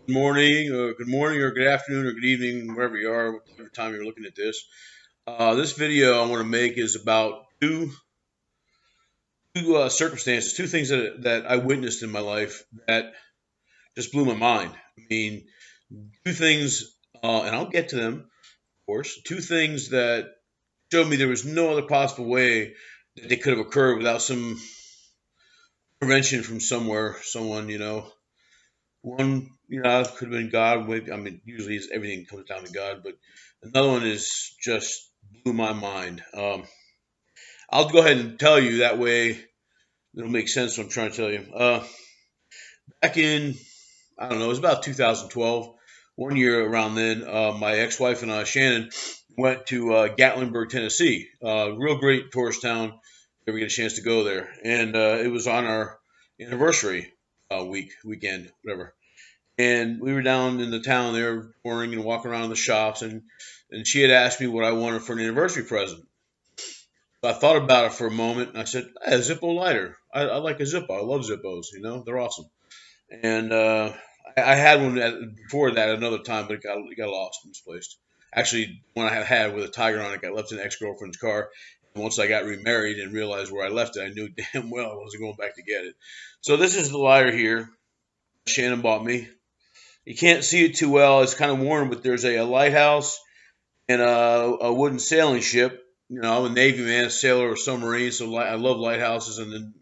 Good morning, or good afternoon, or good evening, wherever you are, whatever time you're looking at this. This video I want to make is about two circumstances, two things that I witnessed in my life that just blew my mind. I mean, two things, and I'll get to them, of course. Two things that showed me there was no other possible way that they could have occurred without some intervention from somewhere, someone, One, could have been God. I mean, usually everything comes down to God, but another one is just blew my mind. I'll go ahead and tell you that way it'll make sense what I'm trying to tell you. Back in, I don't know, it was about 2012, one year around then, my ex-wife and I, Shannon, went to Gatlinburg, Tennessee. Real great tourist town. If you ever get a chance to go there, and it was on our anniversary weekend, whatever. And we were down in the town there touring and walking around the shops, and she had asked me what I wanted for an anniversary present. So I thought about it for a moment, and I said, hey, a Zippo lighter. I like a Zippo. I love Zippos. They're awesome. And I had one before that another time, but it got lost and misplaced. Actually, one I had with a tiger on it got left in an ex-girlfriend's car. And once I got remarried and realized where I left it, I knew damn well I wasn't going back to get it. So this is the lighter here Shannon bought me. You can't see it too well. It's kind of worn, but there's a lighthouse and a wooden sailing ship. I'm a Navy man, a sailor, or submarine, so I love lighthouses and then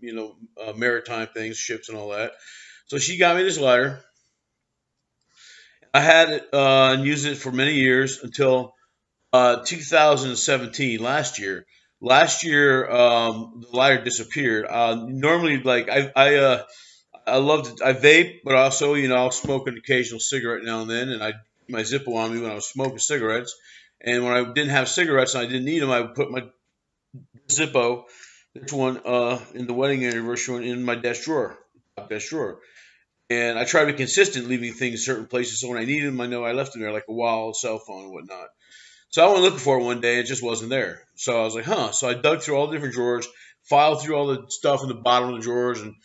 maritime things, ships and all that. So she got me this lighter. I had it and used it for many years until 2017, last year. Last year, the lighter disappeared. Normally, like I love to, I vape, but also, I'll smoke an occasional cigarette now and then, and I keep my Zippo on me when I was smoking cigarettes. And when I didn't have cigarettes and I didn't need them, I would put my Zippo, this one, in the wedding anniversary one, in my desk drawer, top desk drawer. And I try to be consistent, leaving things certain places, so when I needed them, I know I left them there, like a wallet, cell phone, and whatnot. So I went looking for it one day, it just wasn't there. So I was like, huh. So I dug through all the different drawers, filed through all the stuff in the bottom of the drawers, and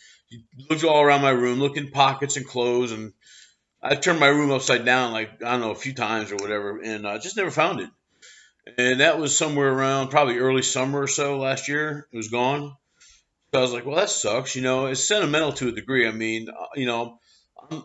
looked all around my room, looked in pockets and clothes, and I turned my room upside down, like, I don't know, a few times or whatever, and just never found it. And that was somewhere around probably early summer or so last year. It was gone. So I was like, well, that sucks. It's sentimental to a degree. I mean,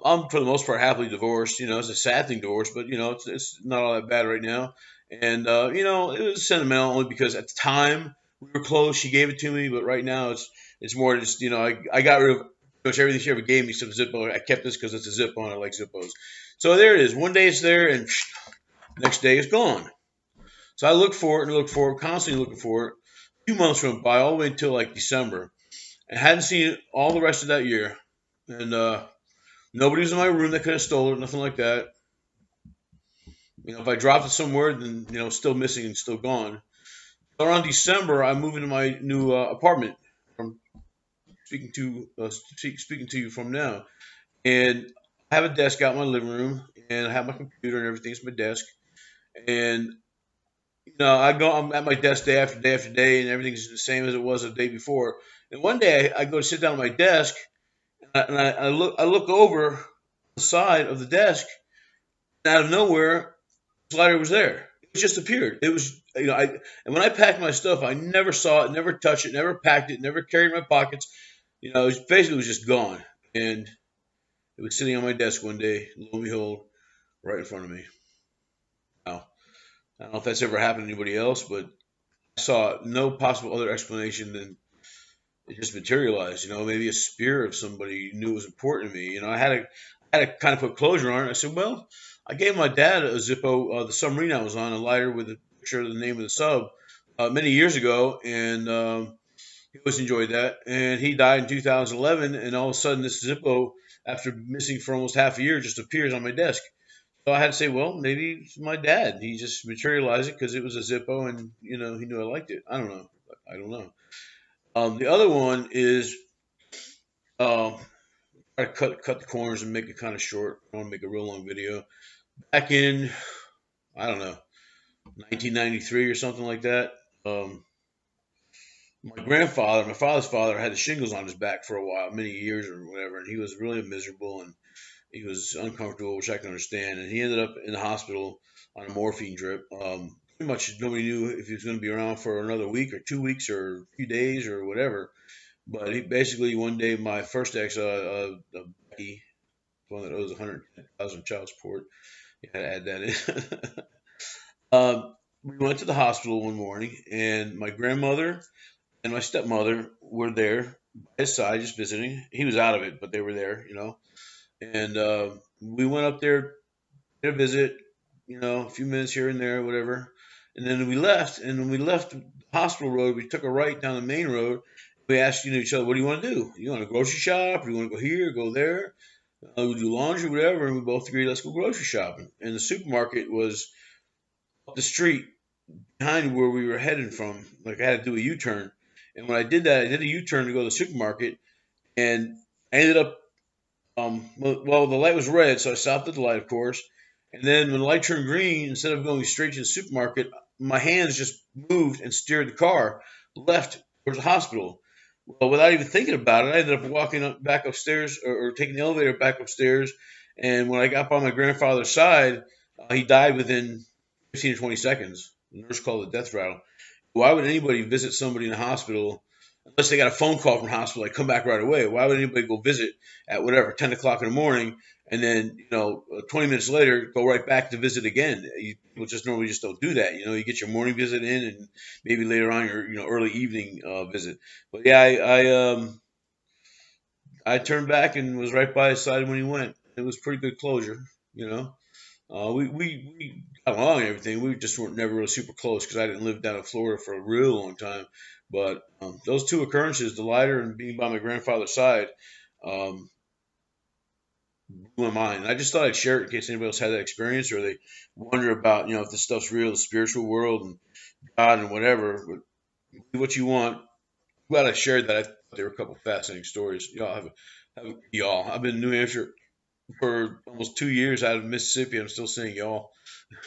I'm for the most part happily divorced. It's a sad thing, divorce, but it's not all that bad right now. And it was sentimental only because at the time we were close. She gave it to me, but right now it's more just I got rid of pretty much everything she ever gave me except Zippo. I kept this because it's a Zippo and I like Zippos. So there it is. One day it's there, and next day it's gone. So I look for it and look for it, constantly looking for it. A few months went by, all the way until like December. I hadn't seen it all the rest of that year, and nobody was in my room that could have stolen it, nothing like that. If I dropped it somewhere, then it's still missing and still gone. So around December, I moved into my new apartment. I'm speaking to you from now, and I have a desk out in my living room, and I have my computer and everything's at my desk, and I'm at my desk day after day after day, and everything's the same as it was the day before. And one day, I go to sit down at my desk, and I look over the side of the desk, and out of nowhere, the slider was there. It just appeared. It was, and when I packed my stuff, I never saw it, never touched it, never packed it, never carried it in my pockets. It was just gone. And it was sitting on my desk one day, lo and behold, right in front of me. Now, I don't know if that's ever happened to anybody else, but I saw no possible other explanation than it just materialized. Maybe a spirit of somebody knew it was important to me. I had to kind of put closure on it. I said, well, I gave my dad a Zippo, the submarine I was on, a lighter with a picture of the name of the sub, many years ago, and he always enjoyed that. And he died in 2011, and all of a sudden, this Zippo, after missing for almost half a year, just appears on my desk. So I had to say, well, maybe it's my dad. He just materialized it because it was a Zippo, and he knew I liked it. I don't know. I don't know. The other one is um, try to cut the corners and make it kind of short. I don't want to make a real long video. Back in, I don't know, 1993 or something like that. Um, my father's father, had the shingles on his back for a while, many years or whatever, and he was really miserable. And He was uncomfortable, which I can understand, and he ended up in the hospital on a morphine drip. Pretty much nobody knew if he was going to be around for another week or 2 weeks or a few days or whatever. But he basically one day, my first ex, Becky, one that owes 110,000 child support, you had to add that in. We went to the hospital one morning, and my grandmother and my stepmother were there by his side, just visiting. He was out of it, but they were there, And we went up there, did a visit, a few minutes here and there, whatever. And then we left. And when we left the hospital road, we took a right down the main road. We asked, each other, what do you want to do? You want to grocery shop? Or do you want to go here, go there? We do laundry, whatever. And we both agreed, let's go grocery shopping. And the supermarket was up the street behind where we were heading from. Like I had to do a U-turn. And when I did that, I did a U-turn to go to the supermarket. And I ended up well, the light was red, so I stopped at the light, of course. And then when the light turned green, instead of going straight to the supermarket, my hands just moved and steered the car left towards the hospital. Well, without even thinking about it, I ended up walking back upstairs or taking the elevator back upstairs. And when I got by my grandfather's side, he died within 15 to 20 seconds. The nurse called it death rattle. Why would anybody visit somebody in the hospital unless they got a phone call from the hospital, like come back right away? Why would anybody go visit at whatever 10 o'clock in the morning and then 20 minutes later go right back to visit again? People just normally just don't do that. You get your morning visit in and maybe later on your early evening visit. But yeah, I turned back and was right by his side when he went. It was pretty good closure, you know. We got along and everything. We just weren't never really super close because I didn't live down in Florida for a real long time. But those two occurrences, the lighter and being by my grandfather's side, um, blew my mind. And I just thought I'd share it in case anybody else had that experience or they wonder about, if this stuff's real, the spiritual world and God and whatever. But do what you want. I'm glad I shared that. I thought there were a couple fascinating stories. Y'all. I've been in New Hampshire for almost 2 years out of Mississippi. I'm still saying y'all.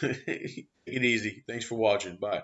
Take it easy. Thanks for watching. Bye.